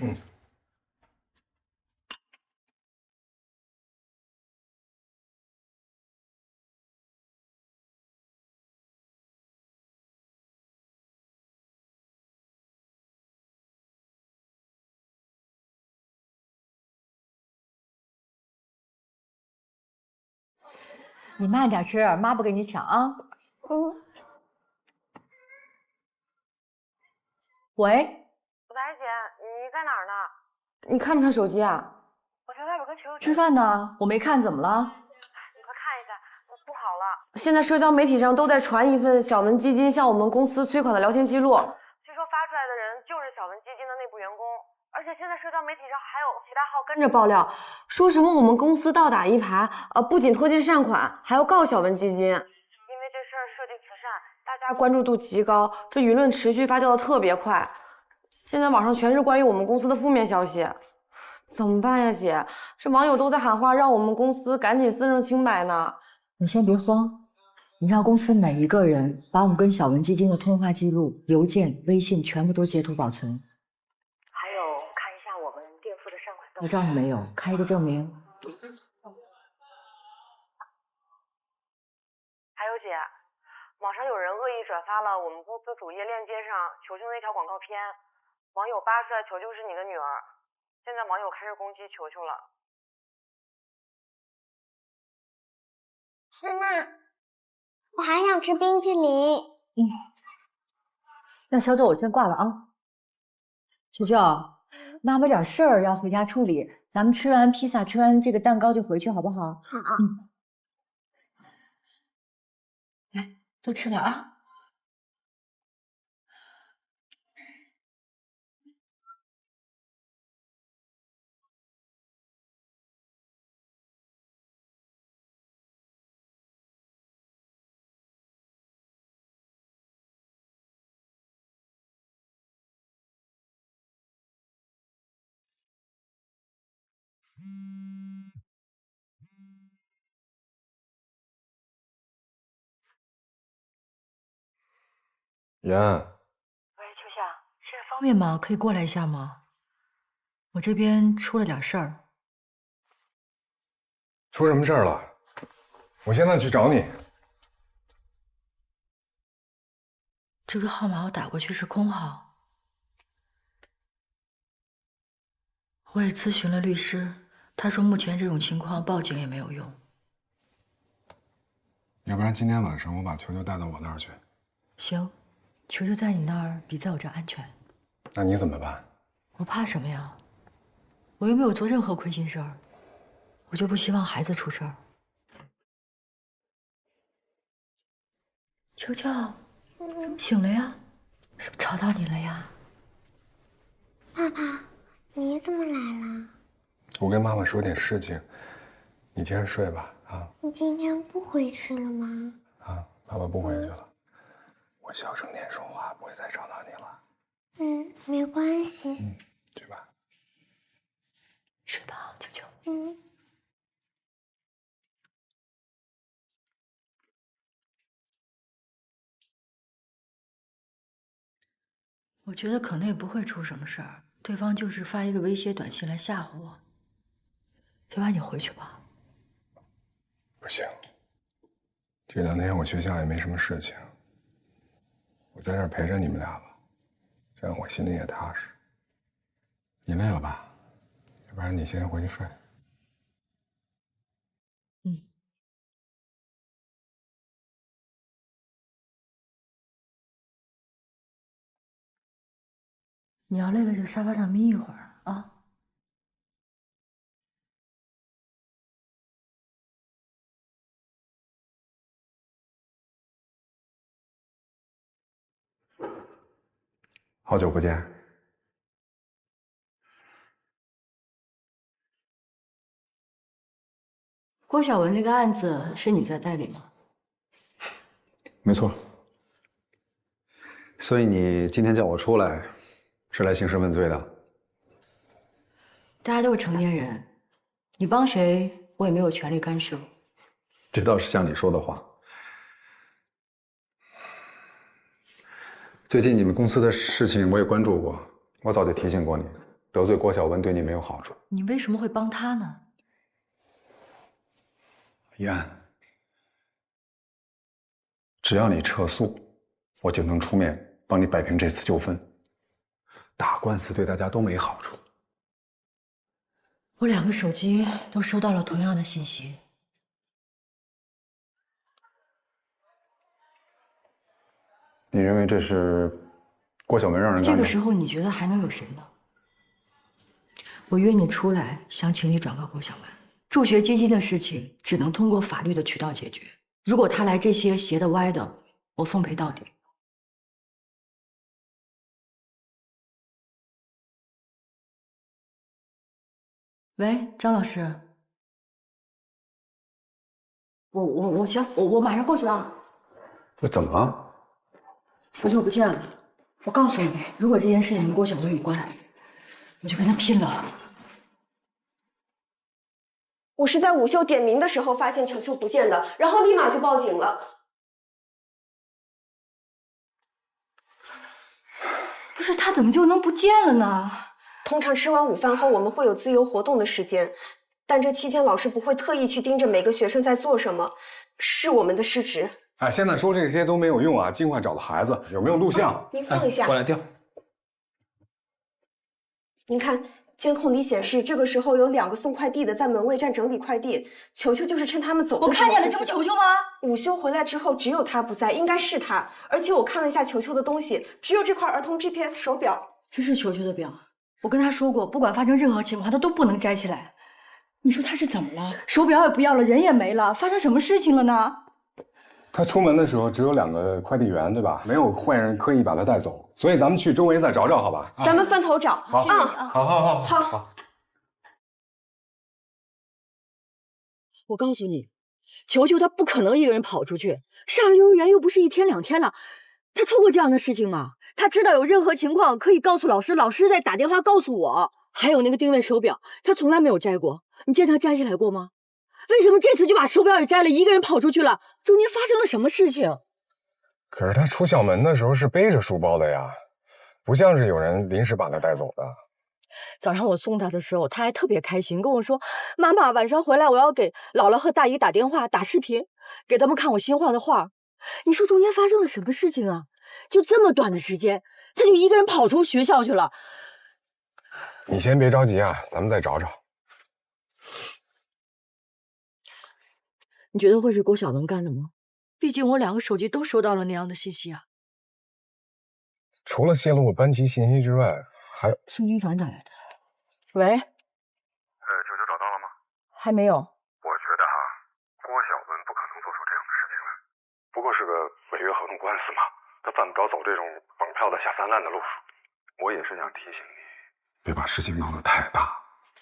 你慢点吃，妈不跟你抢啊。喂，白姐，你在哪儿呢？你看不看手机啊？我在外边跟和球吃饭呢，我没看，怎么了？你快看一下，不好了！现在社交媒体上都在传一份小文基金向我们公司催款的聊天记录，据说发出来的人就是小文基金的内部员工，而且现在社交媒体上还有其他号跟着爆料，说什么我们公司倒打一耙，不仅拖欠善款，还要告小文基金。因为这事儿涉及慈善，大家关注度极高，这舆论持续发酵的特别快。现在网上全是关于我们公司的负面消息，怎么办呀，姐？这网友都在喊话，让我们公司赶紧自证清白呢。你先别慌，你让公司每一个人把我们跟小文基金的通话记录、邮件、微信全部都截图保存。还有看一下我们垫付的善款到账了没有？开一个证明。还有姐，网上有人恶意转发了我们公司主页链接上球球那条广告片，网友扒出来球球是你的女儿，现在网友开始攻击球球了。妈妈，我还想吃冰淇淋。那小九，我先挂了啊。球球，妈妈有点事儿要回家处理，咱们吃完披萨，吃完这个蛋糕就回去，好不好？好。来，多吃点啊。妍，喂，秋夏，现在方便吗？可以过来一下吗？我这边出了点事儿。出什么事儿了？我现在去找你。这个号码我打过去是空号，我也咨询了律师，他说目前这种情况报警也没有用。要不然今天晚上我把球球带到我那儿去。行，球球在你那儿比在我这儿安全。那你怎么办？我怕什么呀？我又没有做任何亏心事儿，我就不希望孩子出事儿。球球，怎么醒了呀？是不是吵到你了呀？爸爸，你怎么来了？我跟妈妈说点事情，你接着睡吧。啊，你今天不回去了吗？啊，爸爸不回去了。我小声点说话，不会再吵到你了。没关系。去吧。睡吧，球球。我觉得可能也不会出什么事儿，对方就是发一个威胁短信来吓唬我。要不然你回去吧。不行，这2天我学校也没什么事情，我在这儿陪着你们俩吧，这样我心里也踏实。你累了吧？要不然你先回去睡。你要累了就沙发上眯一会儿啊。好久不见。郭晓文那个案子是你在代理吗？没错。所以你今天叫我出来，是来兴师问罪的？大家都是成年人，你帮谁，我也没有权利干涉。这倒是像你说的话。最近你们公司的事情我也关注过，我早就提醒过你，得罪郭晓文对你没有好处。你为什么会帮他呢？依安，只要你撤诉，我就能出面帮你摆平这次纠纷。打官司对大家都没好处。我2个手机都收到了同样的信息。你认为这是郭晓文让人干的？这个时候你觉得还能有谁呢？我约你出来，想请你转告郭晓文，助学基金的事情只能通过法律的渠道解决。如果他来这些邪的歪的，我奉陪到底。喂，张老师，我行，我马上过去啊。这怎么了？球球不见了，我告诉你，如果这件事情跟郭晓文有关，我就跟他拼了。我是在午休点名的时候发现球球不见的，然后立马就报警了。不是他怎么就能不见了呢？通常吃完午饭后，我们会有自由活动的时间，但这期间老师不会特意去盯着每个学生在做什么，是我们的失职。哎，现在说这些都没有用啊，尽快找到孩子，有没有录像？您放一下，过来调。您看。监控里显示，这个时候有2个送快递的在门卫站整理快递，球球就是趁他们走的时候出去的。我看见了，这不球球吗？午休回来之后，只有他不在，应该是他。而且我看了一下球球的东西，只有这块儿童 GPS 手表。这是球球的表，我跟他说过，不管发生任何情况，他都不能摘起来。你说他是怎么了？手表也不要了，人也没了，发生什么事情了呢？他出门的时候只有2个快递员，对吧？没有坏人刻意把他带走，所以咱们去周围再找找，好吧？咱们分头找。好，好。我告诉你，球球他不可能一个人跑出去，上幼儿园又不是1天2天了，他出过这样的事情吗？他知道有任何情况可以告诉老师，老师再打电话告诉我。还有那个定位手表，他从来没有摘过，你见他摘下来过吗？为什么这次就把手表也摘了，一个人跑出去了？中间发生了什么事情？可是他出校门的时候是背着书包的呀，不像是有人临时把他带走的。早上我送他的时候，他还特别开心，跟我说：“妈妈，晚上回来我要给姥姥和大姨打电话，打视频，给他们看我新画的画。”你说中间发生了什么事情啊？就这么短的时间，他就一个人跑出学校去了。你先别着急啊，咱们再找找。你觉得会是郭晓文干的吗？毕竟我2个手机都收到了那样的信息啊。除了泄露班级信息之外，还有宋军凡打来的。喂。球球找到了吗？还没有。我觉得郭晓文不可能做出这样的事情来，不过是个违约合同官司嘛，他犯不着走这种绑票的下三滥的路数。我也是想提醒你，别把事情闹得太大，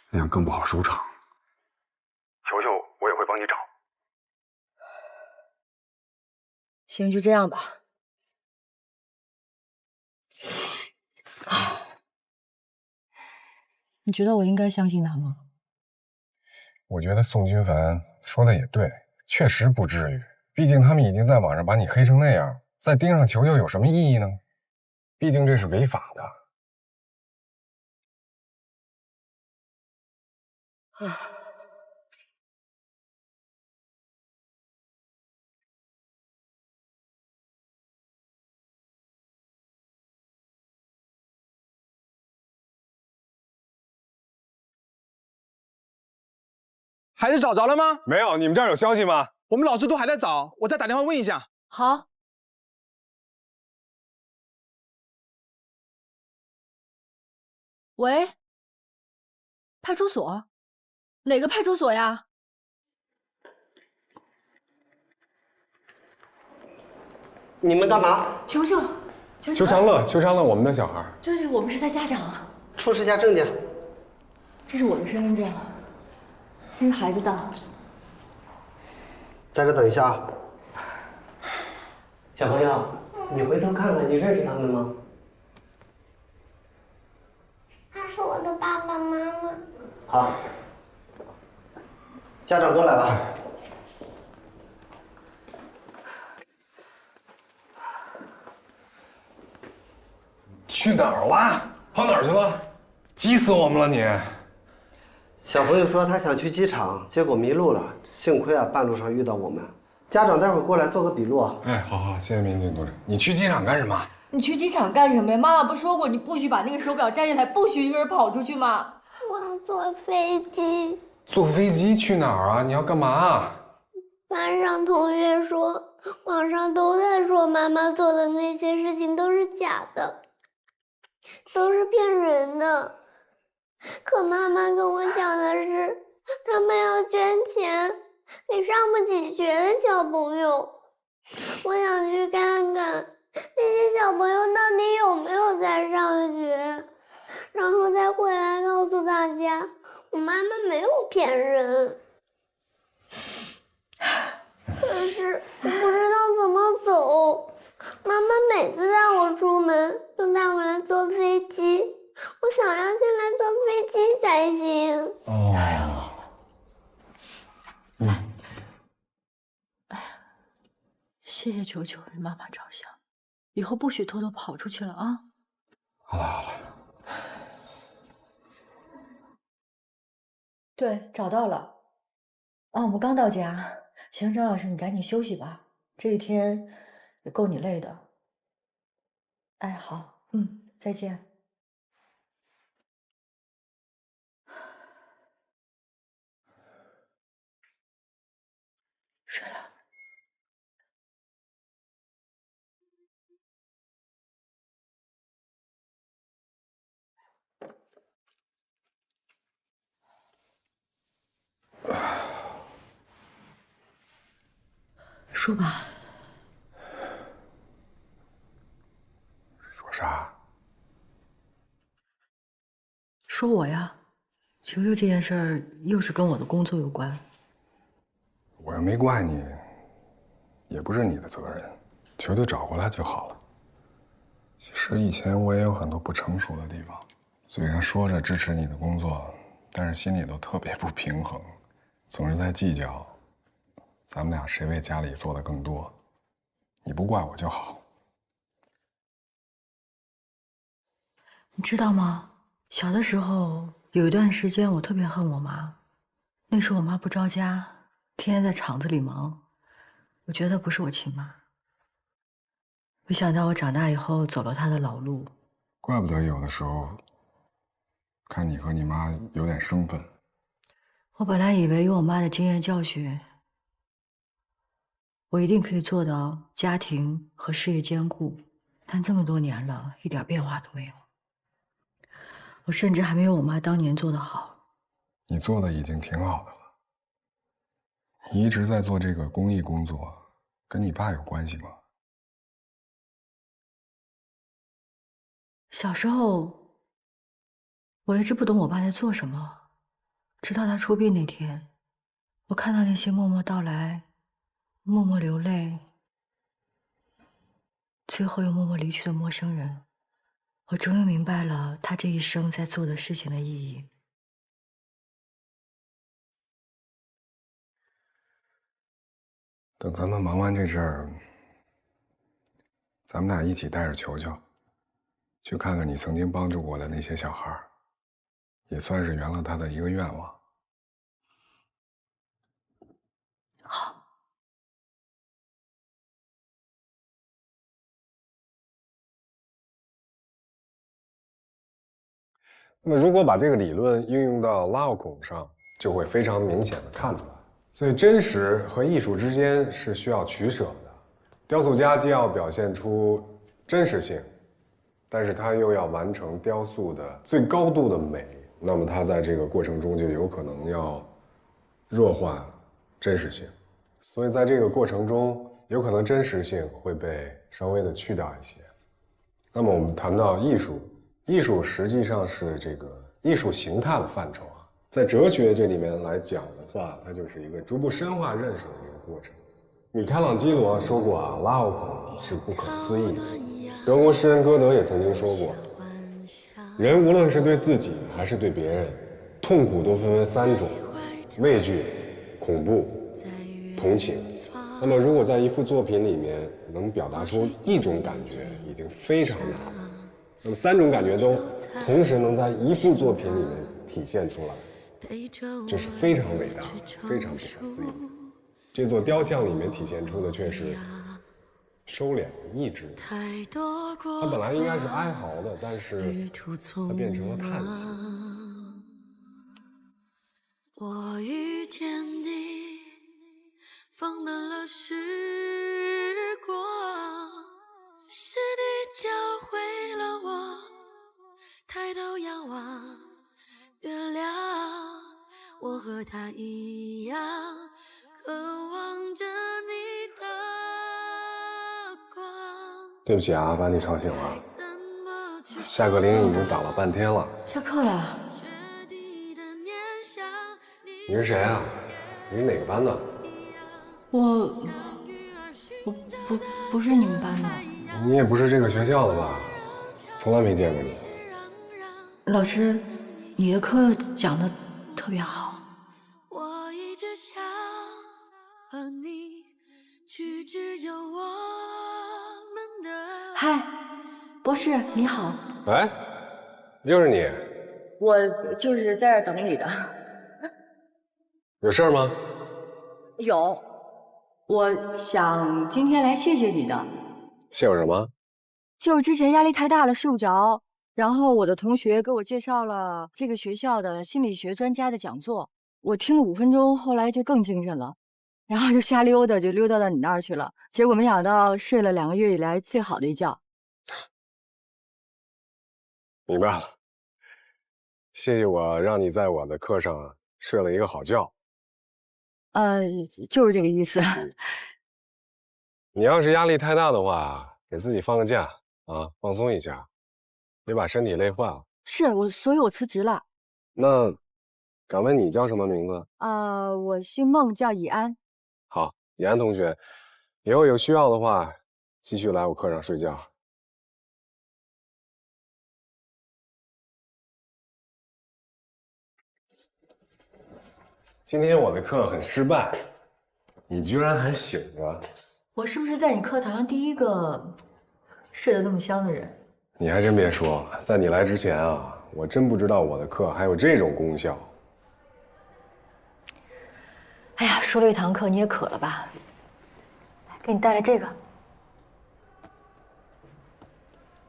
那样更不好收场。球球，我也会帮你找。行，就这样吧。你觉得我应该相信他吗？我觉得宋军凡说的也对，确实不至于。毕竟他们已经在网上把你黑成那样，再盯上球球有什么意义呢？毕竟这是违法的。孩子找着了吗？没有，你们这儿有消息吗？我们老师都还在找，我再打电话问一下。好。喂，派出所？哪个派出所呀？你们干嘛？球球，邱长乐，我们的小孩。对，我们是他家长啊。出示下证件。这是我的身份证，这是孩子的。在这等一下啊。小朋友，你回头看看，你认识他们吗？他是我的爸爸妈妈。好，家长过来吧。去哪儿了？跑哪儿去了？急死我们了你！小朋友说他想去机场，结果迷路了，幸亏半路上遇到我们。家长待会儿过来做个笔录。哎，好，谢谢民警同志。你去机场干什么？你去机场干什么呀？妈妈不说过你不许把那个手表摘下来，不许一个人跑出去吗？我要坐飞机。坐飞机去哪儿啊？你要干嘛？班上同学说，网上都在说妈妈做的那些事情都是假的，都是骗人的。可妈妈跟我讲的是，他们要捐钱给上不起学的小朋友。我想去看看那些小朋友到底有没有在上学，然后再回来告诉大家，我妈妈没有骗人。可是我不知道怎么走，妈妈每次带我出门都带我来坐飞机，我想要现在坐飞机才行。哦，谢谢球球为妈妈着想，以后不许偷偷跑出去了啊！好了好了，对，找到了。啊，我们刚到家。行，张老师，你赶紧休息吧，这一天也够你累的。哎，好，再见。睡了。说吧。说啥？说我呀，球球这件事儿又是跟我的工作有关。我又没怪你，也不是你的责任，球球找回来就好了。其实以前我也有很多不成熟的地方，虽然说着支持你的工作，但是心里都特别不平衡，总是在计较，咱们俩谁为家里做的更多。你不怪我就好。你知道吗？小的时候有一段时间，我特别恨我妈。那时候我妈不着家，天天在厂子里忙，我觉得不是我亲妈。没想到我长大以后走了她的老路。怪不得有的时候看你和你妈有点生分。我本来以为有我妈的经验教训，我一定可以做到家庭和事业兼顾，但这么多年了，一点变化都没有。我甚至还没有我妈当年做得好。你做的已经挺好的了。你一直在做这个公益工作，跟你爸有关系吗？小时候，我一直不懂我爸在做什么，直到他出殡那天，我看到那些默默到来、默默流泪，最后又默默离去的陌生人，我终于明白了他这一生在做的事情的意义。等咱们忙完这事儿，咱们俩一起带着球球，去看看你曾经帮助过的那些小孩，也算是圆了他的一个愿望。好。那么，如果把这个理论应用到拉奥孔上，就会非常明显的看出来。所以，真实和艺术之间是需要取舍的。雕塑家既要表现出真实性，但是他又要完成雕塑的最高度的美，那么他在这个过程中就有可能要弱化真实性。所以，在这个过程中，有可能真实性会被稍微的去掉一些。那么，我们谈到艺术。艺术实际上是这个艺术形态的范畴啊，在哲学这里面来讲的话，它就是一个逐步深化认识的一个过程。米开朗基罗说过啊，拉奥孔是不可思议的。德国诗人歌德也曾经说过，人无论是对自己还是对别人，痛苦都分为3种：畏惧、恐怖、同情。那么，如果在一幅作品里面能表达出一种感觉，已经非常的好。那么3种感觉都同时能在一幅作品里面体现出来，这是非常伟大、非常不可思议的。这座雕像里面体现出的却是收敛、抑制。它本来应该是哀嚎的，但是它变成了叹息。我遇见你，放慢了时光，是你教会了我抬头仰望和他一样，渴望着你的光。对不起啊，把你吵醒了。下课铃已经打了半天了。下课了。你是谁啊？你是哪个班的？我不是你们班的。你也不是这个学校的吧？从来没见过你。老师，你的课讲的特别好。我一直想和你去只有我们的。嗨，博士你好。哎，又是你？我就是在这儿等你的。有事儿吗？有，我想今天来谢谢你的。谢我什么？就是之前压力太大了，睡不着。然后我的同学给我介绍了这个学校的心理学专家的讲座，我听了5分钟，后来就更精神了，然后就瞎溜达，就溜达到你那儿去了。结果没想到睡了2个月以来最好的一觉。明白了，谢谢我让你在我的课上睡了一个好觉。就是这个意思。你要是压力太大的话，给自己放个假啊，放松一下。别把身体累坏了。是我，所以我辞职了。那，敢问你叫什么名字？我姓孟，叫以安。好，以安同学，以后有需要的话，继续来我课上睡觉。今天我的课很失败，你居然还醒着。我是不是在你课堂上第一个睡得这么香的人？你还真别说，在你来之前啊，我真不知道我的课还有这种功效。哎呀，说了一堂课，你也渴了吧？来，给你带来这个。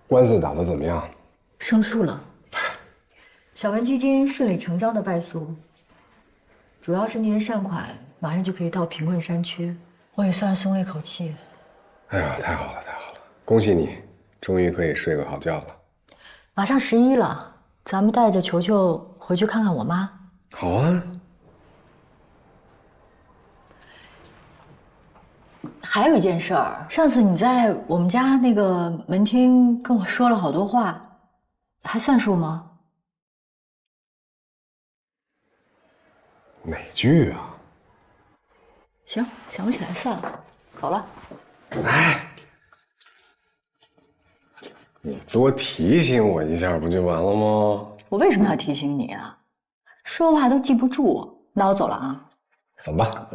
官司打得怎么样？胜诉了，小文基金顺理成章的败诉，主要是那些善款马上就可以到贫困山区，我也算是松了一口气。哎呀，太好了，太好了，恭喜你！终于可以睡个好觉了。马上11了，咱们带着球球回去看看我妈。好啊。还有一件事儿，上次你在我们家那个门厅跟我说了好多话，还算数吗？哪句啊？行，想不起来算了，走了。哎。你多提醒我一下不就完了吗？我为什么要提醒你啊？说话都记不住，那我走了啊。走吧。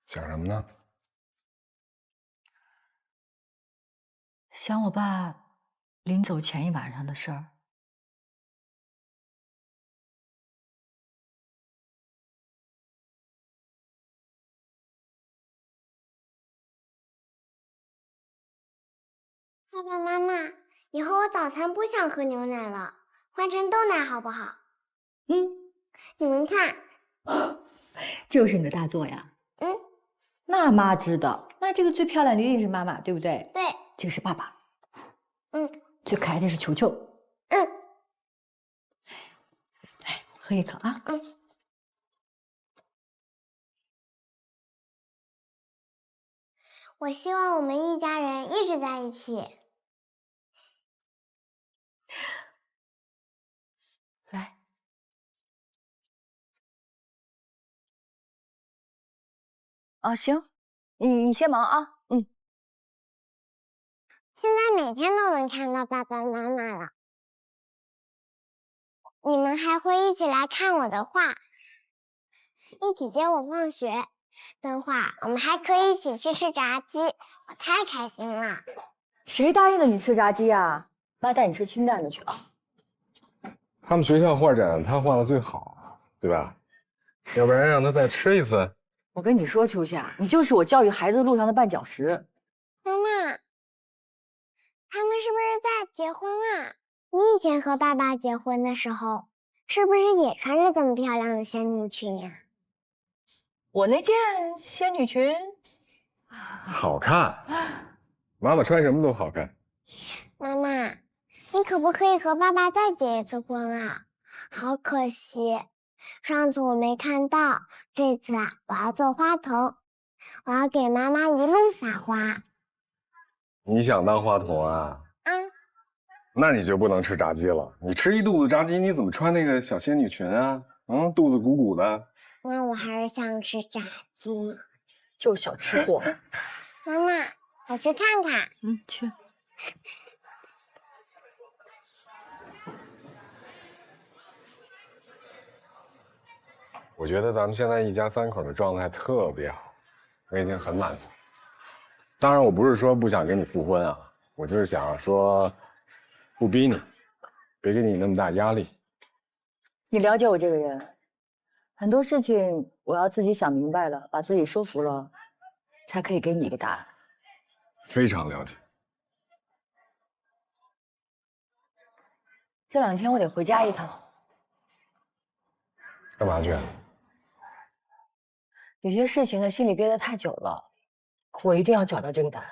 想什么呢？想我爸临走前一晚上的事儿。爸爸妈妈，以后我早餐不想喝牛奶了，换成豆奶好不好？你们看，这就是你的大作呀。那妈知道，那这个最漂亮的一定是妈妈，对不对？对。这个是爸爸。最可爱的是球球。来，喝一口啊。我希望我们一家人一直在一起。来，行，你先忙啊。现在每天都能看到爸爸妈妈了。你们还会一起来看我的画，一起接我放学。等会儿我们还可以一起去吃炸鸡，我太开心了。谁答应了你吃炸鸡啊？妈带你吃清淡的去啊。他们学校画展他画的最好，对吧？要不然让他再吃一次。我跟你说，秋夏，你就是我教育孩子路上的绊脚石。妈妈，他们是不是在结婚啊？你以前和爸爸结婚的时候，是不是也穿着这么漂亮的仙女裙呀？我那件仙女裙好看，妈妈穿什么都好看。妈妈，你可不可以和爸爸再结一次婚啊？好可惜，上次我没看到，这次啊，我要做花童，我要给妈妈一路撒花。你想当花童啊？嗯。那你就不能吃炸鸡了。你吃一肚子炸鸡，你怎么穿那个小仙女裙啊？肚子鼓鼓的。那我还是想吃炸鸡。就是小吃货。妈妈，我去看看。去。我觉得咱们现在一家三口的状态特别好，我已经很满足。当然，我不是说不想跟你复婚啊，我就是想说，不逼你，别给你那么大压力。你了解我这个人，很多事情我要自己想明白了，把自己说服了，才可以给你一个答案。非常了解。这2天我得回家一趟。干嘛去？有些事情呢，心里憋得太久了，我一定要找到这个答案。